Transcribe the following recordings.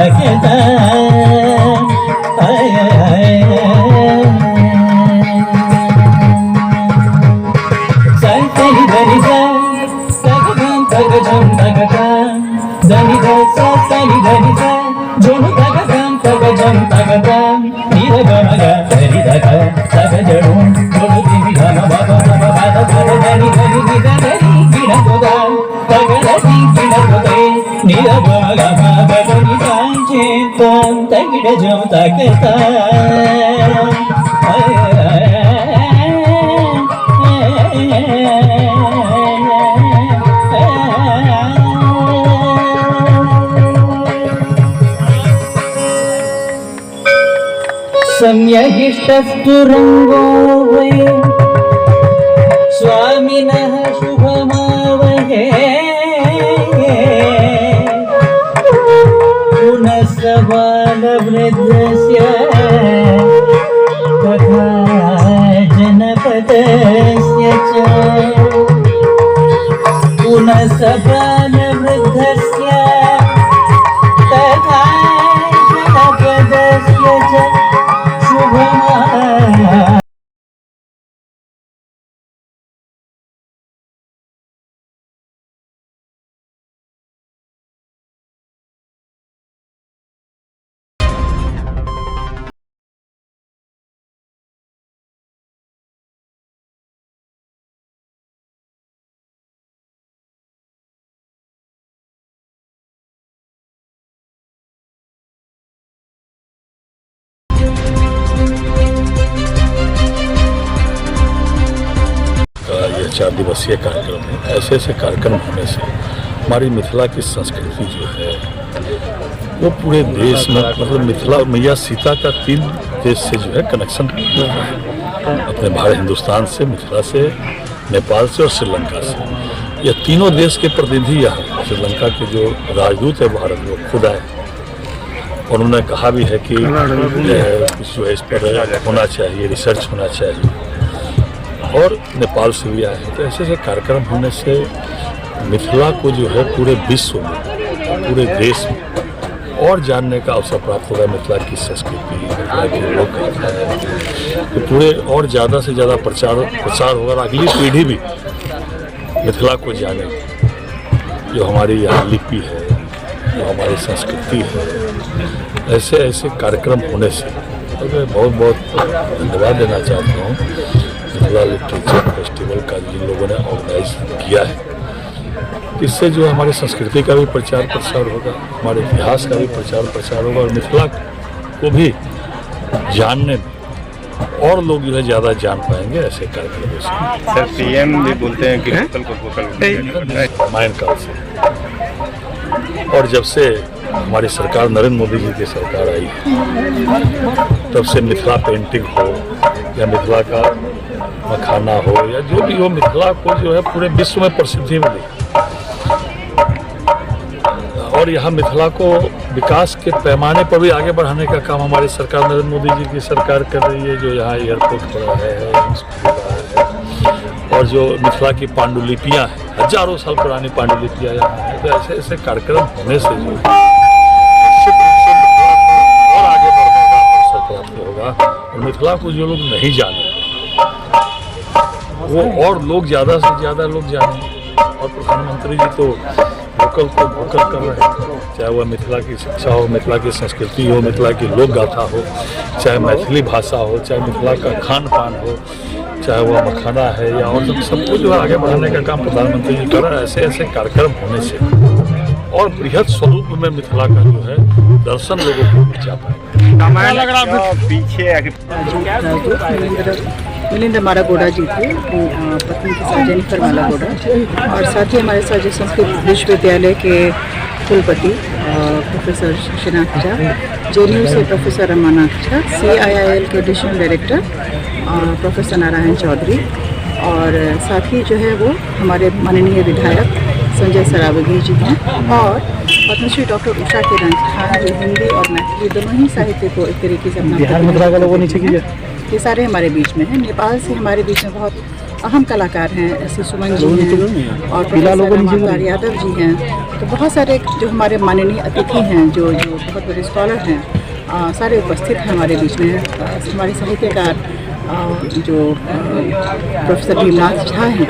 तकता सनी धनी तगम तगजम तगता धनी सा सनी धनी सा झुम तगम तगजम तगता नीर गमग धरी धग तगजड़ू झुम दिवि धम बाबा बाबा बाबा धनी धनी निदा धरी गिण गोदा तगड़ती गिण गोदे नीर गमग बाबा धनी सांचे तम तगड़ जम तगता सम्यगिष्टस्तु रङ्गो वै स्वामिनः शुभमावहे पुनः बालवृद्धस्य तथा जनपदस्य च पुनः बालवृद्धस्य तथा जनपदस्य च यह 4 दिवसीय कार्यक्रम है। ऐसे ऐसे कार्यक्रम होने से हमारी मिथिला की संस्कृति जो है वो पूरे देश में मतलब मिथिला और मैया सीता का 3 देश से जो है कनेक्शन है, अपने भारत हिंदुस्तान से, मिथिला से, नेपाल से और श्रीलंका से। यह तीनों देश के प्रतिनिधि यहाँ श्रीलंका के जो राजदूत है भारत में खुद आए और उन्होंने कहा भी है कि कुछ जो है इस पर होना चाहिए, रिसर्च होना चाहिए और नेपाल से भी आए हैं। तो ऐसे ऐसे कार्यक्रम होने से मिथिला को जो है पूरे विश्व में, पूरे देश में और जानने का अवसर प्राप्त होगा। मिथिला की संस्कृति, मिथिला के लोग तो पूरे और ज़्यादा से ज़्यादा प्रचार होगा और अगली पीढ़ी भी मिथिला को जाने, जो हमारी यहाँ लिपि है, जो हमारी संस्कृति है। ऐसे ऐसे कार्यक्रम होने से और मैं बहुत बहुत धन्यवाद देना चाहता हूँ मिथिला लिटरेचर फेस्टिवल का जिन लोगों ने ऑर्गेनाइज किया है। इससे जो हमारी संस्कृति का भी प्रचार प्रसार होगा, हमारे इतिहास का भी प्रचार प्रसार होगा और मिथिला को भी जानने में और लोग जो है ज़्यादा जान पाएंगे ऐसे कार्यक्रमों से। सर पीएम भी बोलते हैं कि वोकल को वोकल रामायण काल से और जब से हमारी सरकार नरेंद्र मोदी जी की सरकार आई है तब से मिथिला पेंटिंग हो या मिथिला का मखाना हो या जो भी हो, मिथिला को जो है पूरे विश्व में प्रसिद्धि मिली और यहाँ मिथिला को विकास के पैमाने पर भी आगे बढ़ाने का काम हमारी सरकार नरेंद्र मोदी जी की सरकार कर रही है। जो यहाँ एयरपोर्ट बना है और जो मिथिला की पांडुलिपियाँ हैं, हजारों साल पुरानी पांडुलिपियाँ यहाँ हैं। तो ऐसे ऐसे कार्यक्रम होने से जो निश्चित रूप से और आगे बढ़ने का अवसर प्राप्त होगा और मिथिला को जो लोग नहीं जाने वो और लोग ज़्यादा से ज़्यादा लोग जाने। और प्रधानमंत्री जी तो वोकल को वोकल कर रहे हैं, चाहे वह मिथिला की शिक्षा हो, मिथिला की संस्कृति हो, मिथिला की लोक गाथा हो, चाहे मैथिली भाषा हो, चाहे मिथिला का खान पान हो, चाहे वह मखाना है या और सबको जो है आगे बढ़ाने का काम प्रधानमंत्री जी कर रहे हैं। ऐसे ऐसे कार्यक्रम होने से और बृहद स्वरूप में मिथिला का जो है दर्शन लोगों को पहुँचा पाएंगे। पीछे मिलिंद मारागोड़ा जी थे, पत्नी के साथ जेनिफर मारागोड़ा, और साथ ही हमारे साथ जो संस्कृत विश्वविद्यालय के कुलपति प्रोफेसर शशिनाथ झा, जेएनयू से प्रोफेसर रमानाथ झा, CIIL के additional director professor Narayan Chaudhary, और साथ ही जो है वो हमारे माननीय विधायक संजय सरावगी जी हैं और पद्मश्री डॉक्टर उषा किरण खान जो हिंदी और मैथिली दोनों ही साहित्य को एक तरीके से अपना, ये सारे हमारे बीच में हैं। नेपाल से हमारे बीच में बहुत अहम कलाकार हैं, ऐसे सुमन जी हैं और प्रोफेसर रमाकांत यादव जी हैं। तो बहुत सारे जो हमारे माननीय अतिथि हैं, जो बहुत बड़े स्कॉलर हैं, सारे उपस्थित हैं हमारे बीच में। हमारे साहित्यकार जो प्रोफेसर भीमनाथ झा हैं,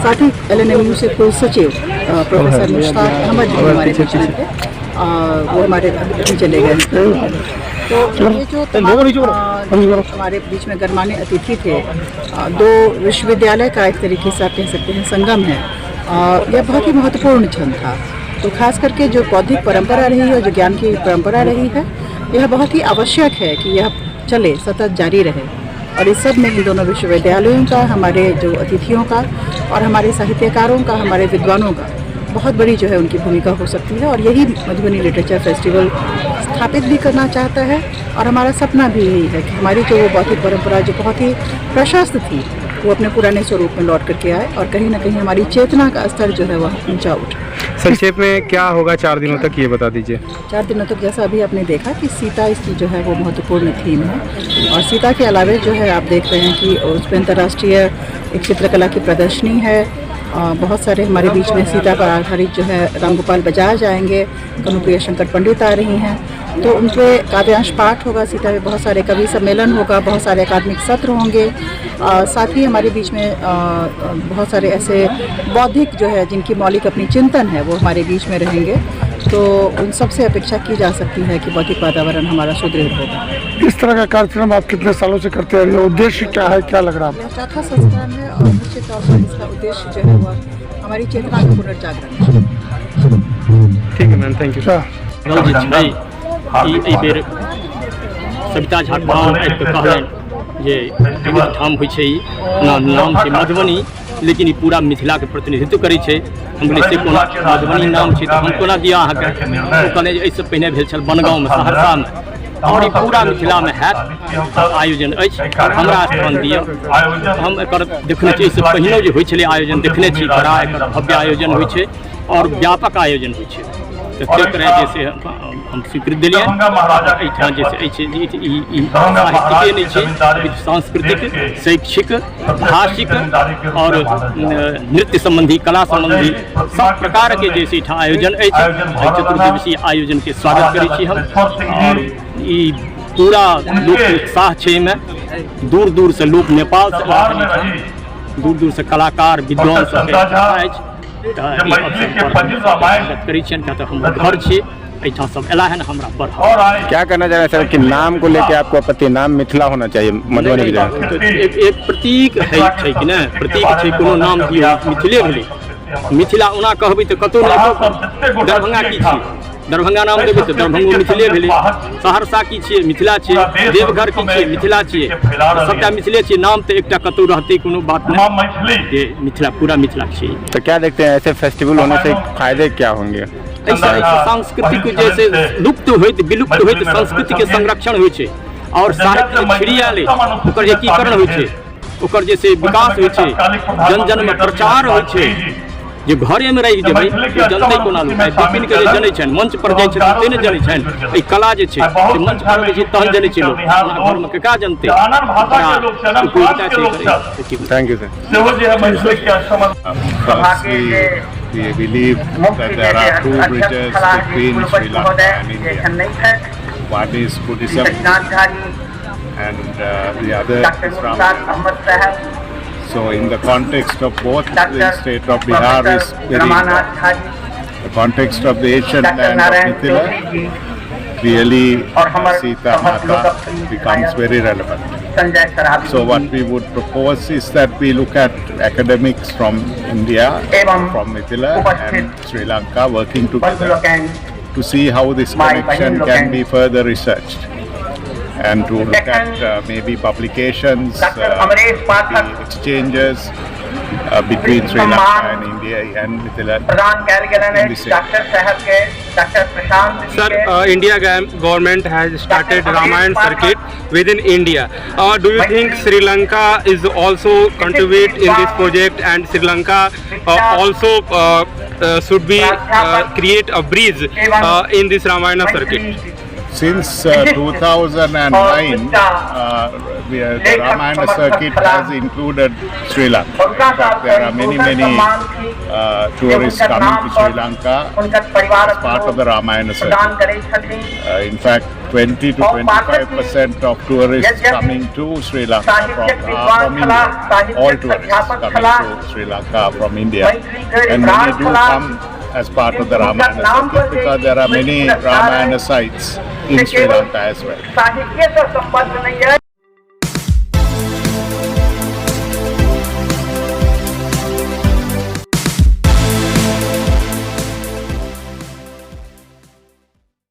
साथ ही LNMU से कुल सचिव प्रोफेसर मुश्ताक अहमद जी हमारे बीच में थे, वो हमारे अभी चले गए। तो ये जो हमारे बीच में गणमान्य अतिथि थे, दो विश्वविद्यालय का एक तरीके से आप कह सकते हैं संगम है। यह बहुत ही महत्वपूर्ण क्षण था। तो खास करके जो बौद्धिक परंपरा रही है, जो ज्ञान की परंपरा रही है, यह बहुत ही आवश्यक है कि यह चले, सतत जारी रहे। और इस सब में इन दोनों विश्वविद्यालयों का, हमारे जो अतिथियों का और हमारे साहित्यकारों का, हमारे विद्वानों का बहुत बड़ी जो है उनकी भूमिका हो सकती है। और यही मधुबनी लिटरेचर फेस्टिवल स्थापित भी करना चाहता है। और हमारा सपना भी यही है कि हमारी जो वो बौद्धिक परंपरा जो बहुत ही प्रशस्त थी, वो अपने पुराने स्वरूप में लौट करके आए और कहीं ना कहीं हमारी चेतना का स्तर जो है वह ऊंचा उठे। संक्षेप में क्या होगा 4 दिनों तक, ये बता दीजिए। 4 दिनों तक जैसा अभी आपने देखा कि सीता इसकी जो है वो महत्वपूर्ण थीम है। और सीता के अलावा जो है आप देख रहे हैं कि उसमें अंतर्राष्ट्रीय एक चित्रकला की प्रदर्शनी है। बहुत सारे हमारे बीच में सीता पर आधारित जो है रामगोपाल बजाज आएंगे, कनुप्रिया शंकर पंडित आ रही हैं, तो उनके काव्यांश पाठ होगा सीता में, बहुत सारे कवि सम्मेलन होगा, बहुत सारे अकादमिक सत्र होंगे। साथ ही हमारे बीच में बहुत सारे ऐसे बौद्धिक जो है जिनकी मौलिक अपनी चिंतन है वो हमारे बीच में रहेंगे। तो उन सबसे अपेक्षा की जा सकती है कि बौद्धिक वातावरण हमारा सुदृढ़ होगा। इस तरह का कार्यक्रम आप कितने सालों से करते हैं? उद्देश्य क्या है, क्या लग रहा है? यह चौथा संस्करण है और निश्चित तौर पर इसका उद्देश्य जो है वह हमारी चेतना का पुनर्जागरण है। ठीक है मैम, थैंक यू। ई बेर सविता झा ठाम आबि कऽ कहलनि जे ठाम होइ छै, नाम छै मधुबनी, लेकिन ई पूरा मिथिलाके प्रतिनिधित्व करै छै। हम बोले से कोना मधुबनी नाम छै तऽ हम कोना दिया अहाँके? ओ कहने जे एहिसँ पहिने भेल छल बनगाँवमे, सहरसामे, और ई पूरा मिथिलामे हैत आयोजन अछि, हमरा स्थान दिअ। हम एकर देखने छी, एहिसँ पहिने जे होइ छलै आयोजन देखने छी, बड़ा एकर भव्य आयोजन होइ छै और व्यापक आयोजन होइ छै। तऽ तेकरे जे से हम स्वीकृति दिलियै। एहिठाम जे छै साहित्यिके नहि छै, सांस्कृतिक, शैक्षिक, भाषिक और नृत्य संबंधी, कला संबंधी सब प्रकार के जे छै एहिठाम आयोजन अछि। चतुर्दिवसीय आयोजन के स्वागत करै छी हम। और ई पूरा लोक उत्साह छै एहिमे। दूर दूर से लोक, नेपाल से, दूर दूर से कलाकार, विद्वान सब अछि। करै छियनि किया तऽ हमर घर छै, एहिठाम सब एला है ना हमरा पर। क्या कहना चाह रहे हैं सर कि नाम को लेके आपको आपत्ति? नाम मिथिला होना चाहिए मधुबनी की जगह। एक प्रतीक है कि ना, प्रतीक छै, कोनो नाम दियौ, मिथिले भेलै। मिथिला ओना कहबै तऽ कतौ नहि। दरभंगा की छियै? दरभंगा नाम देबै तऽ दरभंगो मिथिले भेलै। सहरसा की छियै? मिथिला छियै। देवघर की छियै? मिथिला छियै। सबटा मिथिले छियै। नाम तऽ एकटा कतौ रहतै, कोनो बात नहीं, ये मिथिला पूरा मिथिला छियै। तो क्या देखते हैं ऐसे फेस्टिवल होने से फायदे क्या होंगे? ऐसा सांस्कृतिक जैसे लुप्त होइत, विलुप्त होइत संस्कृति के संरक्षण होइ छै और साहित्य छिड़ियाले ओकर एकीकरण होइ छै, ओकर जैसे विकास होइ छै, जन जन में प्रचार होइ छै। जे घरे में रहि जेबै जनतै कोना लोक? विपिन के जे जनै छनि, मंच पर जाइ छथिन ते ने जनै छनि। ई कला जे छै से मंच पर अबै छै तहन जनै छै लोक, घर में केकरा जनतै? Thank you sir. We believe that there are 2 bridges between Sri Lanka and India. One is Buddhism and the other is Ramayan. So in the context of both, the state of Bihar is very important. The context of the ancient land of Mithila, really Sita Mata becomes very relevant. So what we would propose is that we look at academics from India, from Mithila and Sri Lanka working together to see how this connection can be further researched, and to look at maybe publications, the exchanges between Sri Lanka and India and Mithila in this area. Sir, India government has started Ramayan circuit within India. Do you think Sri Lanka is also contribute in this project, and Sri Lanka also should be create a bridge in this Ramayana circuit? Since 2009, the Ramayana circuit has included Sri Lanka. In fact, there are many tourists coming to Sri Lanka as part of the Ramayana circuit. In fact, 20 to 25% of tourists coming to Sri Lanka from India. All tourists coming to Sri Lanka from India, and many do come as part of the Ramayana circuit because there are many Ramayana sites in Sri Lanka as well.